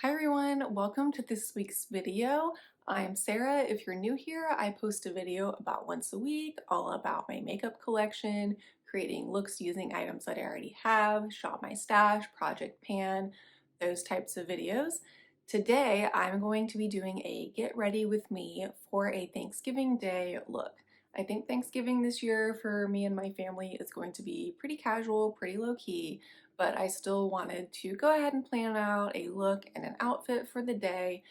Hi everyone, welcome to this week's video. I'm Sarah. If you're new here, I post a video about once a week, all about my makeup collection, creating looks using items that I already have, shop my stash, project pan, those types of videos. Today, I'm going to be doing a get ready with me for a Thanksgiving Day look. I think Thanksgiving this year for me and my family is going to be pretty casual, pretty low key, but I still wanted to go ahead and plan out a look and an outfit for the day.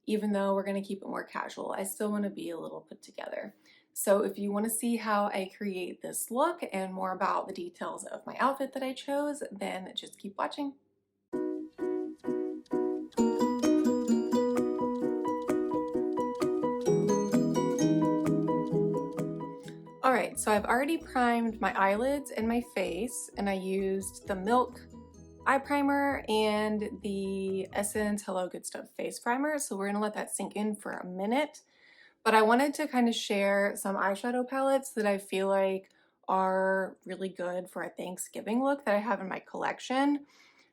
Even though we're going to keep it more casual, I still want to be a little put together. So if you want to see how I create this look and more about the details of my outfit that I chose, then just keep watching. All right, so I've already primed my eyelids and my face, and I used the Milk eye primer and the Essence Hello Good Stuff face primer. So we're gonna let that sink in for a minute. But I wanted to kind of share some eyeshadow palettes that I feel like are really good for a Thanksgiving look that I have in my collection.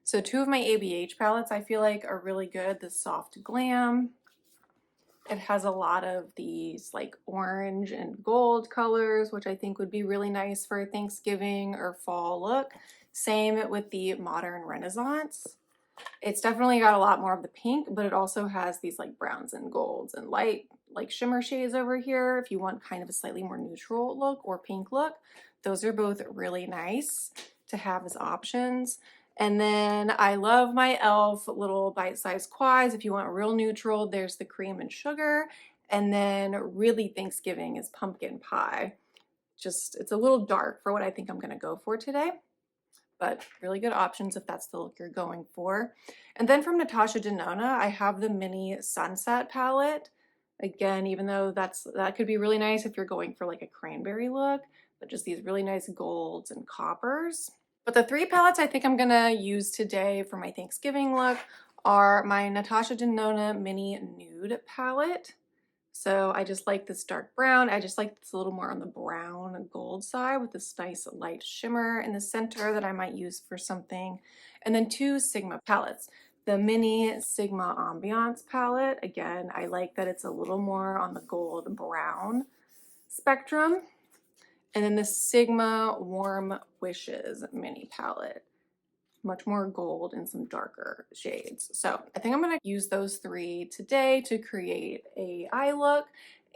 So two of my ABH palettes I feel like are really good. The Soft Glam. It has a lot of these like orange and gold colors, which I think would be really nice for a Thanksgiving or fall look. Same with the Modern Renaissance. It's definitely got a lot more of the pink, but it also has these like browns and golds and light like shimmer shades over here if you want kind of a slightly more neutral look or pink look. Those are both really nice to have as options. And then I love my e.l.f. little bite-sized quads. If you want real neutral, there's the cream and sugar. And then really Thanksgiving is pumpkin pie. Just, it's a little dark for what I think I'm gonna go for today, but really good options if that's the look you're going for. And then from Natasha Denona, I have the mini Sunset palette. Again, even though that could be really nice if you're going for like a cranberry look, but just these really nice golds and coppers. But the three palettes I think I'm gonna use today for my Thanksgiving look are my Natasha Denona mini nude palette. So I just like this dark brown. I just like this a little more on the brown gold side with this nice light shimmer in the center that I might use for something. And then two Sigma palettes. The mini Sigma Ambiance palette. Again, I like that it's a little more on the gold brown spectrum. And then the Sigma Warm Wishes mini palette. Much more gold and some darker shades. So I think I'm gonna use those three today to create a eye look.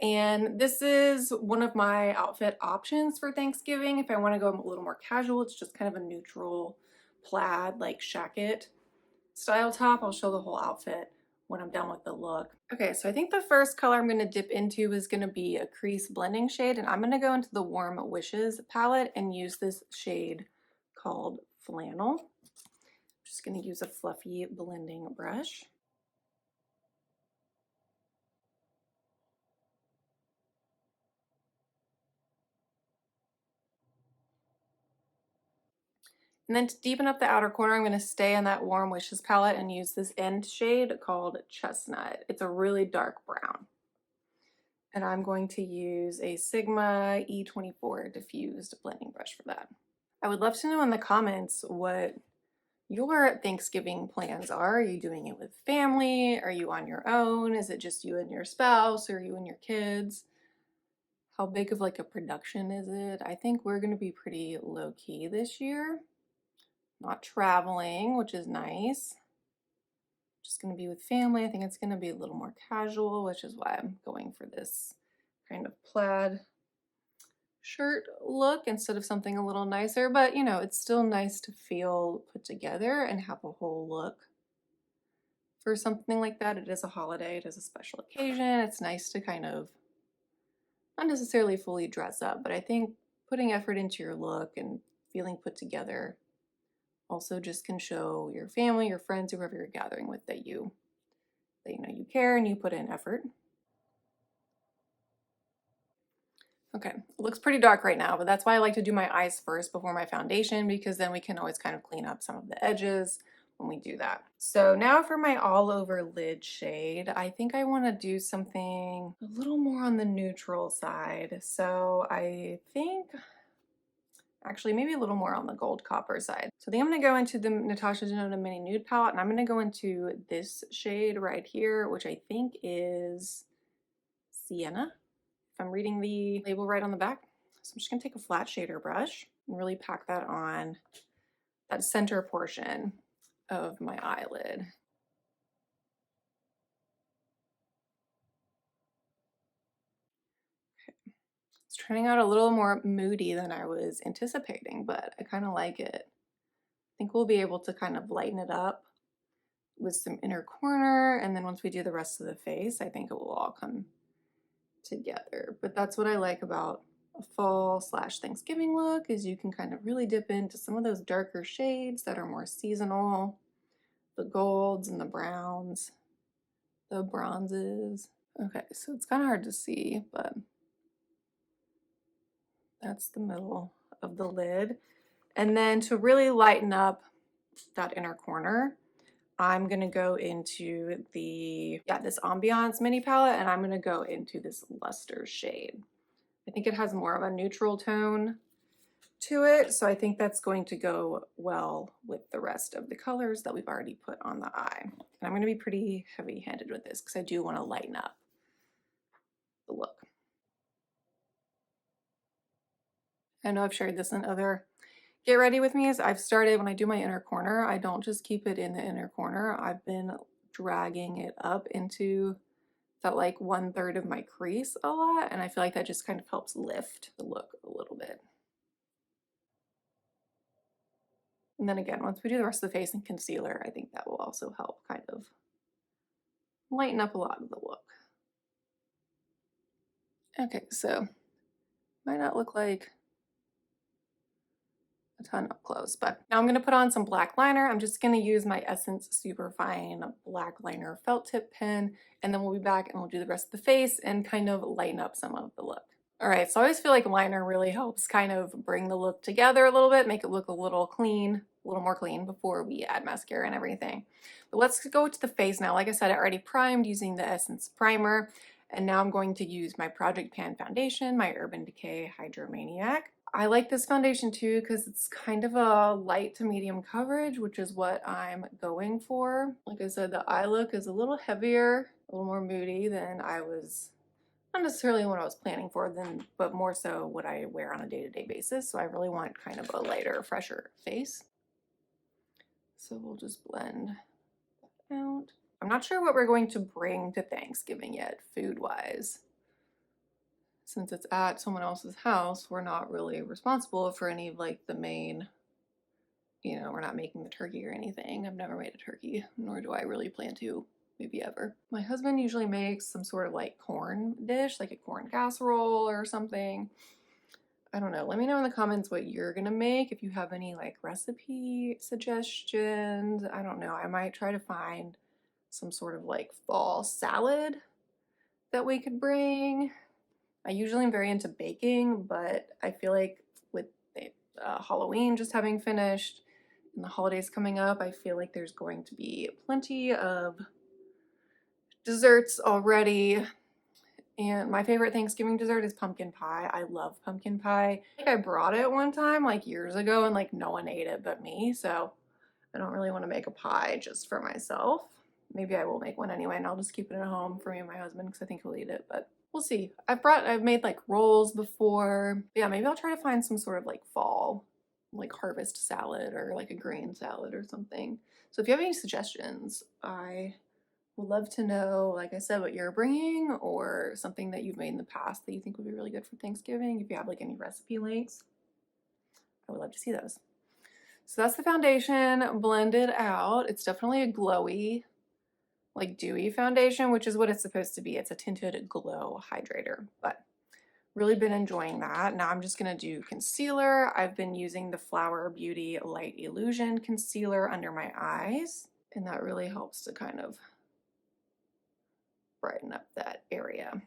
And this is one of my outfit options for Thanksgiving. If I wanna go a little more casual, it's just kind of a neutral plaid, like shacket style top. I'll show the whole outfit when I'm done with the look. Okay, so I think the first color I'm gonna dip into is gonna be a crease blending shade, and I'm gonna go into the Warm Wishes palette and use this shade called Flannel. Just going to use a fluffy blending brush. And then to deepen up the outer corner, I'm going to stay on that Warm Wishes palette and use this end shade called Chestnut. It's a really dark brown. And I'm going to use a Sigma E24 diffused blending brush for that. I would love to know in the comments what your Thanksgiving plans are. Are you doing it with family? Are you on your own? Is it just you and your spouse or you and your kids? How big of like a production is it? I think we're gonna be pretty low key this year. Not traveling, which is nice. Just gonna be with family. I think it's gonna be a little more casual, which is why I'm going for this kind of plaid shirt look instead of something a little nicer. But you know, it's still nice to feel put together and have a whole look for something like that. It is a holiday, it is a special occasion. It's nice to kind of not necessarily fully dress up, but I think putting effort into your look and feeling put together also just can show your family, your friends, whoever you're gathering with that you know you care and you put in effort. Okay, it looks pretty dark right now, but that's why I like to do my eyes first before my foundation, because then we can always kind of clean up some of the edges when we do that. So now for my all over lid shade, I think I want to do something a little more on the neutral side. So I think Actually, maybe a little more on the gold copper side. So I think I'm gonna go into the Natasha Denona Mini Nude Palette, and I'm gonna go into this shade right here, which I think is Sienna, if I'm reading the label right on the back. So I'm just gonna take a flat shader brush and really pack that on that center portion of my eyelid. It's turning out a little more moody than I was anticipating, but I kind of like it. I think we'll be able to kind of lighten it up with some inner corner, and then once we do the rest of the face, I think it will all come together. But that's what I like about a fall / Thanksgiving look, is you can kind of really dip into some of those darker shades that are more seasonal, the golds and the browns, the bronzes. Okay, so it's kind of hard to see, but that's the middle of the lid. And then to really lighten up that inner corner, I'm gonna go into this Ambiance mini palette, and I'm gonna go into this Luster shade. I think it has more of a neutral tone to it, so I think that's going to go well with the rest of the colors that we've already put on the eye. And I'm gonna be pretty heavy-handed with this because I do wanna lighten up the look. I know I've shared this in other Get Ready With Me. As I've started, when I do my inner corner, I don't just keep it in the inner corner. I've been dragging it up into that like 1/3 of my crease a lot, and I feel like that just kind of helps lift the look a little bit. And then again, once we do the rest of the face and concealer, I think that will also help kind of lighten up a lot of the look. Okay, so might not look like a ton up close, but now I'm gonna put on some black liner. I'm just gonna use my Essence Superfine Black Liner Felt Tip pen, and then we'll be back and we'll do the rest of the face and kind of lighten up some of the look. All right, so I always feel like liner really helps kind of bring the look together a little bit, make it look a little clean, a little more clean before we add mascara and everything. But let's go to the face now. Like I said, I already primed using the Essence Primer, and now I'm going to use my Project Pan foundation, my Urban Decay Hydromaniac. I like this foundation too because it's kind of a light to medium coverage, which is what I'm going for. Like I said, the eye look is a little heavier, a little more moody than I was, not necessarily what I was planning for, but more so what I wear on a day-to-day basis. So I really want kind of a lighter, fresher face. So we'll just blend that out. I'm not sure what we're going to bring to Thanksgiving yet, food-wise. Since it's at someone else's house, we're not really responsible for any of like the main, we're not making the turkey or anything. I've never made a turkey, nor do I really plan to, maybe ever. My husband usually makes some sort of like corn dish, like a corn casserole or something. I don't know. Let me know in the comments what you're gonna make. If you have any like recipe suggestions, I don't know. I might try to find some sort of like fall salad that we could bring. I usually am very into baking, but I feel like with Halloween just having finished and the holidays coming up, I feel like there's going to be plenty of desserts already. And my favorite Thanksgiving dessert is pumpkin pie. I love pumpkin pie. I think I brought it one time like years ago and like no one ate it but me, so I don't really want to make a pie just for myself. Maybe I will make one anyway, and I'll just keep it at home for me and my husband because I think he'll eat it, but we'll see. I've made like rolls before. Yeah, maybe I'll try to find some sort of like fall, like harvest salad or like a grain salad or something. So if you have any suggestions, I would love to know, like I said, what you're bringing or something that you've made in the past that you think would be really good for Thanksgiving. If you have like any recipe links, I would love to see those. So that's the foundation blended out. It's definitely a glowy, like dewy foundation, which is what it's supposed to be. It's a tinted glow hydrator, but really been enjoying that. Now I'm just gonna do concealer. I've been using the Flower Beauty Light Illusion concealer under my eyes, and that really helps to kind of brighten up that area.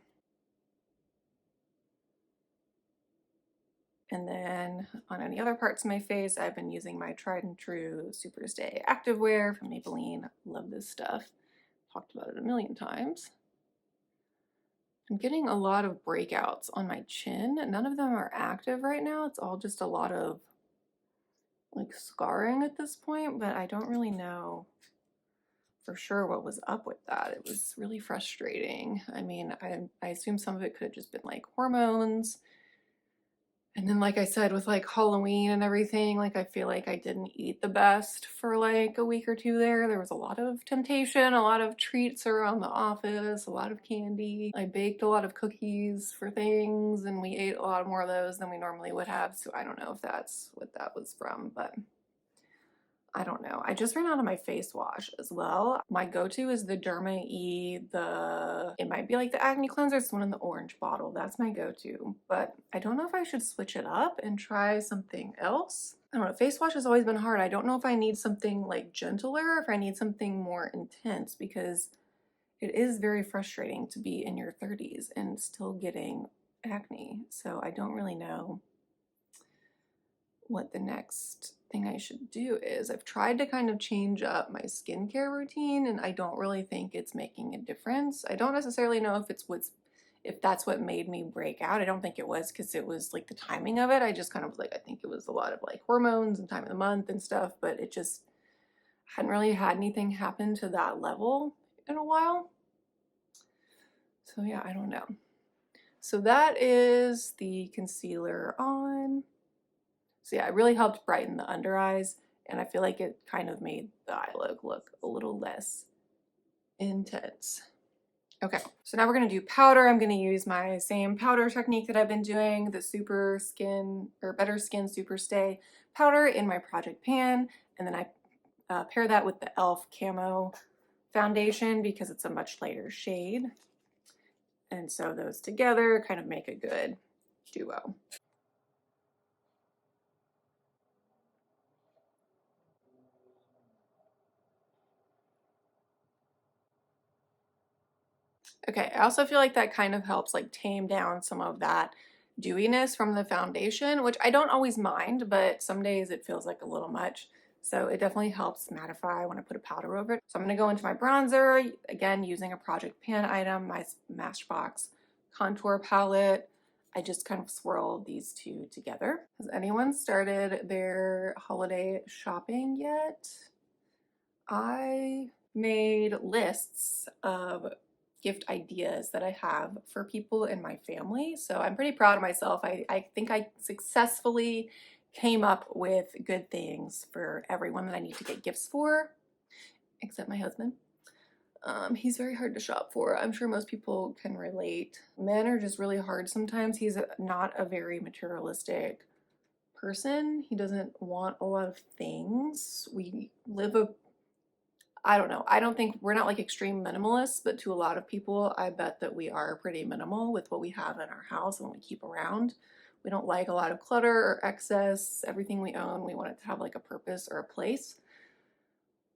And then on any other parts of my face, I've been using my tried and true Superstay Activewear from Maybelline. Love this stuff. Talked about it a million times. I'm getting a lot of breakouts on my chin. None of them are active right now. It's all just a lot of like scarring at this point, but I don't really know for sure what was up with that. It was really frustrating. I mean, I assume some of it could have just been like hormones. And then, like I said, with like Halloween and everything, like I feel like I didn't eat the best for like a week or two there. There was a lot of temptation, a lot of treats around the office, a lot of candy. I baked a lot of cookies for things and we ate a lot more of those than we normally would have. So I don't know if that's what that was from, but I don't know. I just ran out of my face wash as well. My go-to is the Derma E, it might be like the acne cleanser. It's one in the orange bottle. That's my go-to, but I don't know if I should switch it up and try something else. I don't know. Face wash has always been hard. I don't know if I need something like gentler or if I need something more intense because it is very frustrating to be in your 30s and still getting acne. So I don't really know what the next thing I should do is. I've tried to kind of change up my skincare routine and I don't really think it's making a difference. I don't necessarily know if that's what made me break out. I don't think it was because it was like the timing of it. I just kind of like, I think it was a lot of like hormones and time of the month and stuff, but it just hadn't really had anything happen to that level in a while. So yeah, I don't know. So that is the concealer on. So yeah, it really helped brighten the under eyes, and I feel like it kind of made the eye look a little less intense. Okay, so now we're gonna do powder. I'm gonna use my same powder technique that I've been doing, the Super Skin, or Better Skin Super Stay powder in my project pan, and then I pair that with the e.l.f. Camo foundation because it's a much lighter shade. And so those together kind of make a good duo. Okay, I also feel like that kind of helps like tame down some of that dewiness from the foundation, which I don't always mind, but some days it feels like a little much. So it definitely helps mattify when I put a powder over it. So I'm gonna go into my bronzer, again, using a Project Pan item, my Smashbox contour palette. I just kind of swirl these two together. Has anyone started their holiday shopping yet? I made lists of gift ideas that I have for people in my family. So I'm pretty proud of myself. I think I successfully came up with good things for everyone that I need to get gifts for, except my husband. He's very hard to shop for. I'm sure most people can relate. Men are just really hard sometimes. He's not a very materialistic person. He doesn't want a lot of things. We live I don't know. I don't think we're not like extreme minimalists, but to a lot of people, I bet that we are pretty minimal with what we have in our house and what we keep around. We don't like a lot of clutter or excess. Everything we own, we want it to have like a purpose or a place.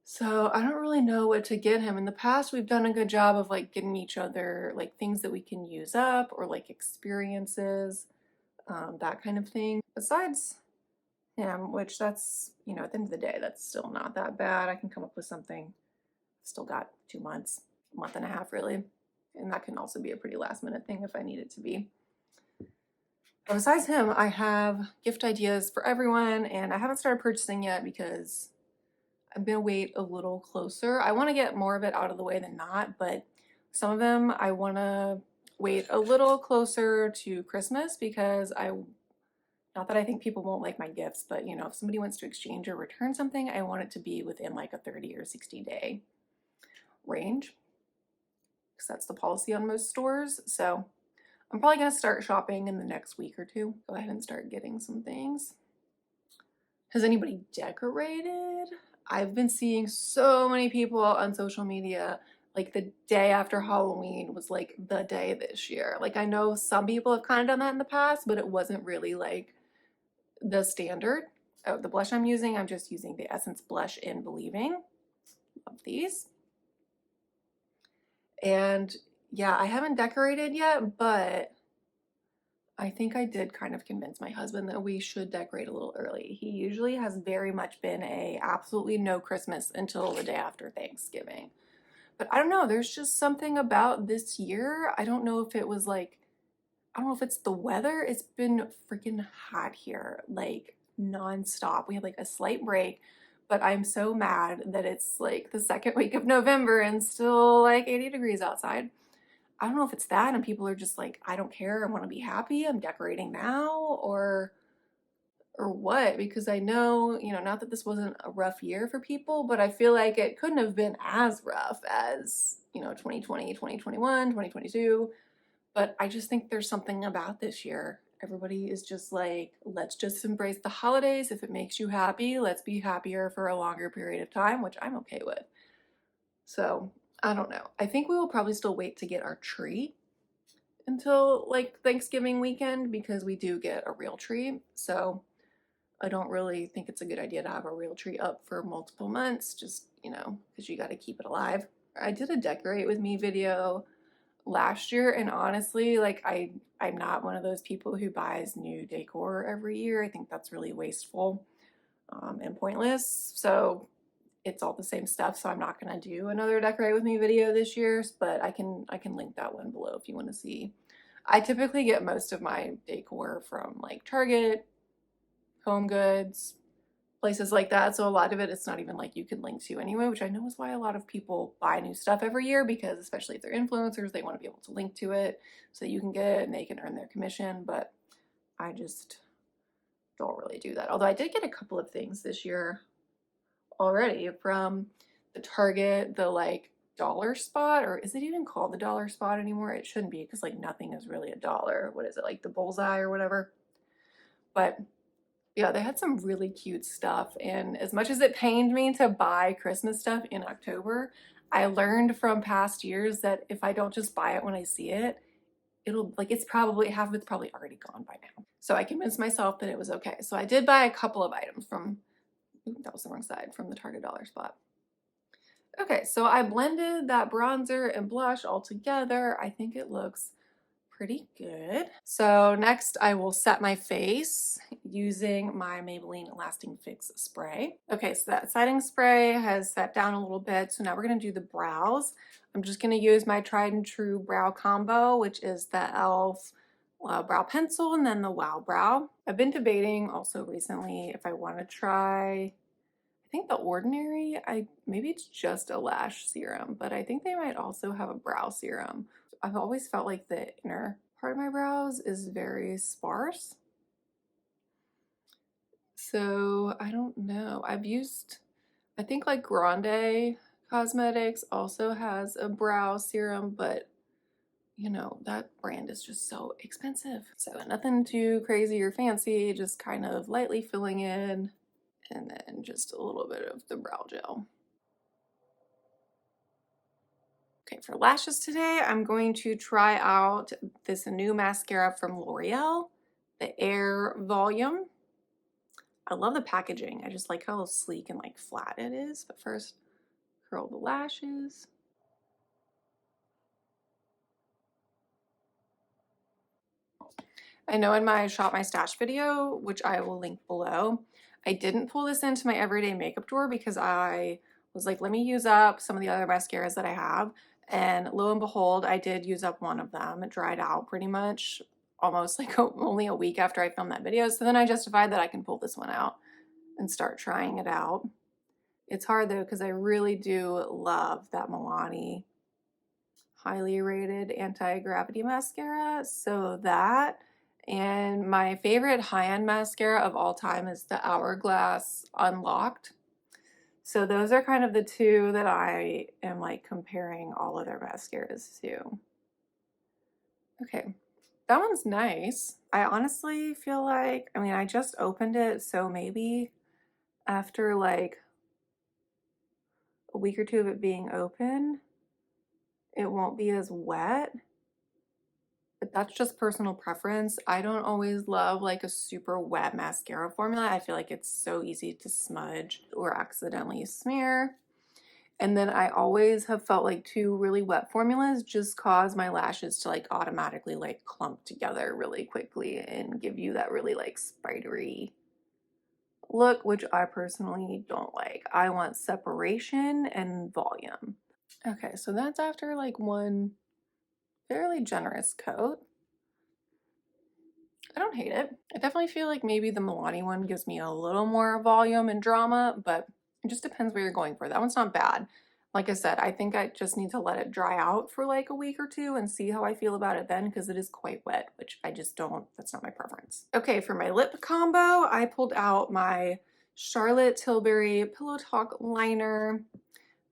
So I don't really know what to get him. In the past, we've done a good job of like getting each other like things that we can use up or like experiences, that kind of thing. Besides him, which that's, you know, at the end of the day, that's still not that bad. I can come up with something. Still got 2 months, a month and a half really. And that can also be a pretty last minute thing if I need it to be. But besides him, I have gift ideas for everyone and I haven't started purchasing yet because I'm gonna wait a little closer. I wanna get more of it out of the way than not, but some of them I wanna wait a little closer to Christmas because not that I think people won't like my gifts, but you know, if somebody wants to exchange or return something, I want it to be within like a 30 or 60 day range because that's the policy on most stores. So I'm probably going to start shopping in the next week or two. Go ahead and start getting some things. Has anybody decorated? I've been seeing so many people on social media, like the day after Halloween was like the day this year. Like I know some people have kind of done that in the past, but it wasn't really like the standard. Oh, the blush I'm just using the Essence Blush in Believing. Love these. And yeah, I haven't decorated yet, but I think I did kind of convince my husband that we should decorate a little early. He usually has very much been absolutely no Christmas until the day after Thanksgiving. But I don't know, there's just something about this year. I don't know if it was like, I don't know if it's the weather. It's been freaking hot here, like nonstop. We had like a slight break, but I'm so mad that it's like the second week of November and still like 80 degrees outside. I don't know if it's that and people are just like, I don't care, I want to be happy, I'm decorating now, or what, because I know, not that this wasn't a rough year for people, but I feel like it couldn't have been as rough as, 2020, 2021, 2022. But I just think there's something about this year. Everybody is just like, let's just embrace the holidays. If it makes you happy, let's be happier for a longer period of time, which I'm okay with. So I don't know. I think we will probably still wait to get our tree until like Thanksgiving weekend because we do get a real tree. So I don't really think it's a good idea to have a real tree up for multiple months, just, because you got to keep it alive. I did a decorate with me video last year, and honestly, like I'm not one of those people who buys new decor every year. I think that's really wasteful and pointless. So it's all the same stuff. So I'm not gonna do another decorate with me video this year, but I can link that one below if you want to see. I typically get most of my decor from like Target, Home Goods, places like that. So a lot of it's not even like you can link to anyway, which I know is why a lot of people buy new stuff every year, because especially if they're influencers, they want to be able to link to it so you can get it and they can earn their commission. But I just don't really do that. Although I did get a couple of things this year already from the Target, the like dollar spot, or is it even called the dollar spot anymore? It shouldn't be, because like nothing is really a dollar. What is it, like the bullseye or whatever? But yeah, they had some really cute stuff. And as much as it pained me to buy Christmas stuff in October, I learned from past years that if I don't just buy it when I see it, it'll like it's probably half of it's probably already gone by now. So I convinced myself that it was okay. So I did buy a couple of items from, ooh, that was the wrong side, from the Target dollar spot. Okay, so I blended that bronzer and blush all together. I think it looks pretty good. So next I will set my face using my Maybelline Lasting Fix spray. Okay, so that setting spray has set down a little bit. So now we're gonna do the brows. I'm just gonna use my tried and true brow combo, which is the e.l.f. Brow pencil and then the Wow Brow. I've been debating also recently if I wanna try, I think the Ordinary, maybe it's just a lash serum, but I think they might also have a brow serum. I've always felt like the inner part of my brows is very sparse. So I don't know. I've used, I think like Grande Cosmetics also has a brow serum, but that brand is just so expensive. So nothing too crazy or fancy, just kind of lightly filling in and then just a little bit of the brow gel. Okay, for lashes today, I'm going to try out this new mascara from L'Oreal, the Air Volume. I love the packaging. I just like how sleek and like flat it is. But first, curl the lashes. I know in my Shop My Stash video, which I will link below, I didn't pull this into my everyday makeup drawer because I was like, let me use up some of the other mascaras that I have. And lo and behold, I did use up one of them. It dried out pretty much almost like only a week after I filmed that video. So then I justified that I can pull this one out and start trying it out. It's hard though, because I really do love that Milani highly rated anti-gravity mascara. So that, and my favorite high-end mascara of all time is the Hourglass Unlocked. So those are kind of the two that I am like comparing all of their mascaras to. Okay, that one's nice. I honestly feel like, I mean, I just opened it, so maybe after like a week or two of it being open, it won't be as wet. But that's just personal preference. I don't always love like a super wet mascara formula. I feel like it's so easy to smudge or accidentally smear. And then I always have felt like two really wet formulas just cause my lashes to like automatically like clump together really quickly and give you that really like spidery look, which I personally don't like. I want separation and volume. Okay, so that's after like one fairly generous coat. I don't hate it. I definitely feel like maybe the Milani one gives me a little more volume and drama, but it just depends where you're going for. That one's not bad. Like I said, I think I just need to let it dry out for like a week or two and see how I feel about it then, because it is quite wet, which I just don't, that's not my preference. Okay, for my lip combo, I pulled out my Charlotte Tilbury Pillow Talk liner,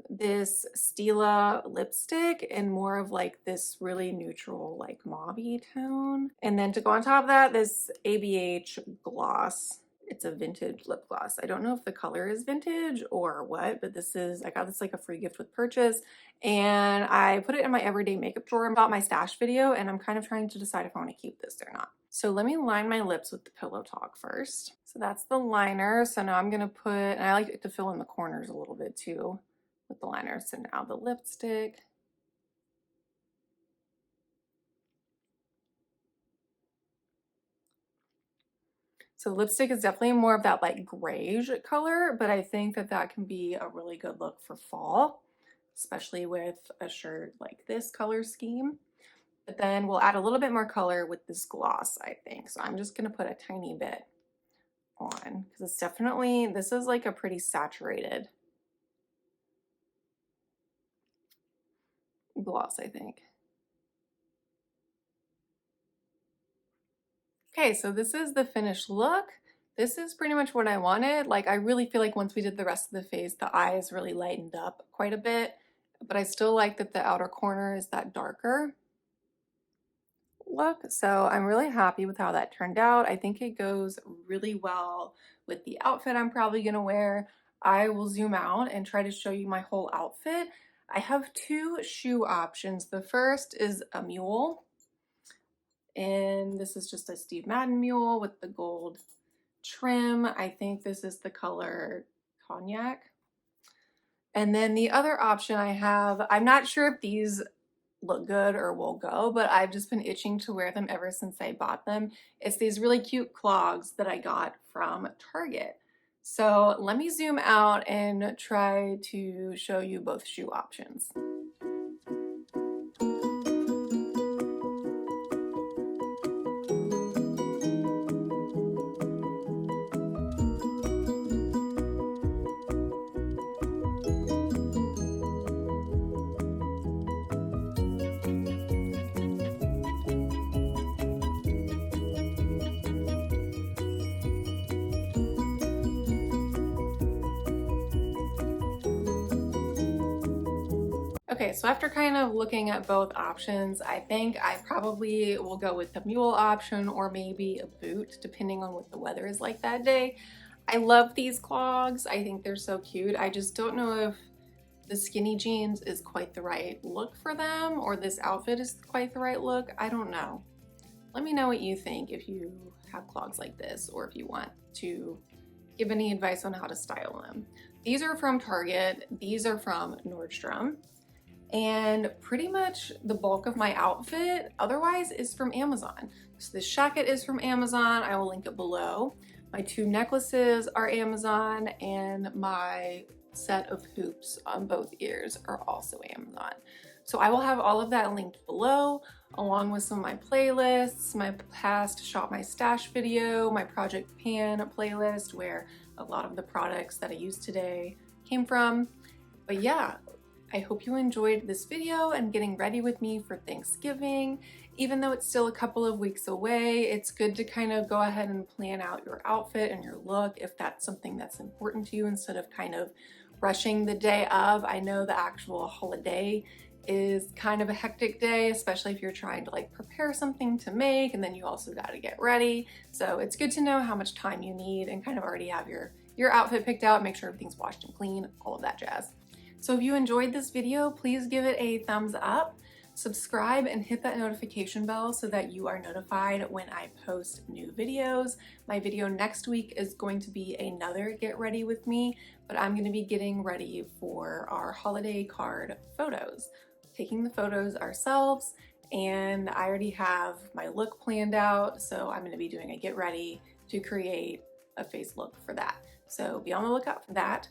this Stila lipstick, and more of like this really neutral like mauve-y tone. And then to go on top of that, this ABH gloss. It's a vintage lip gloss. I don't know if the color is vintage or what, but this is, I got this like a free gift with purchase, and I put it in my everyday makeup drawer about my stash video, and I'm kind of trying to decide if I want to keep this or not. So let me line my lips with the Pillow Talk first. So that's the liner. So now I'm gonna put, and I like it to fill in the corners a little bit too with the liner. So now the lipstick. So the lipstick is definitely more of that like grayish color, but I think that that can be a really good look for fall, especially with a shirt like this color scheme. But then we'll add a little bit more color with this gloss, I think. So I'm just gonna put a tiny bit on, because it's definitely, this is like a pretty saturated gloss, I think. Okay, so this is the finished look. This is pretty much what I wanted. Like, I really feel like once we did the rest of the face, the eyes really lightened up quite a bit, but I still like that the outer corner is that darker look. So I'm really happy with how that turned out. I think it goes really well with the outfit I'm probably gonna wear. I will zoom out and try to show you my whole outfit. I have two shoe options. The first is a mule, and this is just a Steve Madden mule with the gold trim. I think this is the color Cognac. And then the other option I have, I'm not sure if these look good or will go, but I've just been itching to wear them ever since I bought them. It's these really cute clogs that I got from Target. So let me zoom out and try to show you both shoe options. Okay, so after kind of looking at both options, I think I probably will go with the mule option or maybe a boot, depending on what the weather is like that day. I love these clogs. I think they're so cute. I just don't know if the skinny jeans is quite the right look for them, or this outfit is quite the right look. I don't know. Let me know what you think if you have clogs like this, or if you want to give any advice on how to style them. These are from Target. These are from Nordstrom. And pretty much the bulk of my outfit otherwise is from Amazon. So this jacket is from Amazon. I will link it below. My two necklaces are Amazon, and my set of hoops on both ears are also Amazon. So I will have all of that linked below, along with some of my playlists, my past Shop My Stash video, my Project Pan playlist, where a lot of the products that I used today came from. But yeah, I hope you enjoyed this video and getting ready with me for Thanksgiving. Even though it's still a couple of weeks away, it's good to kind of go ahead and plan out your outfit and your look if that's something that's important to you, instead of kind of rushing the day of. I know the actual holiday is kind of a hectic day, especially if you're trying to like prepare something to make, and then you also got to get ready. So it's good to know how much time you need and kind of already have your outfit picked out, make sure everything's washed and clean, all of that jazz. So if you enjoyed this video, please give it a thumbs up, subscribe, and hit that notification bell so that you are notified when I post new videos. My video next week is going to be another get ready with me, but I'm going to be getting ready for our holiday card photos, taking the photos ourselves, and I already have my look planned out, so I'm going to be doing a get ready to create a face look for that. So be on the lookout for that.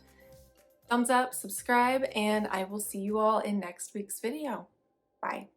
thumbs up, subscribe, and I will see you all in next week's video. Bye.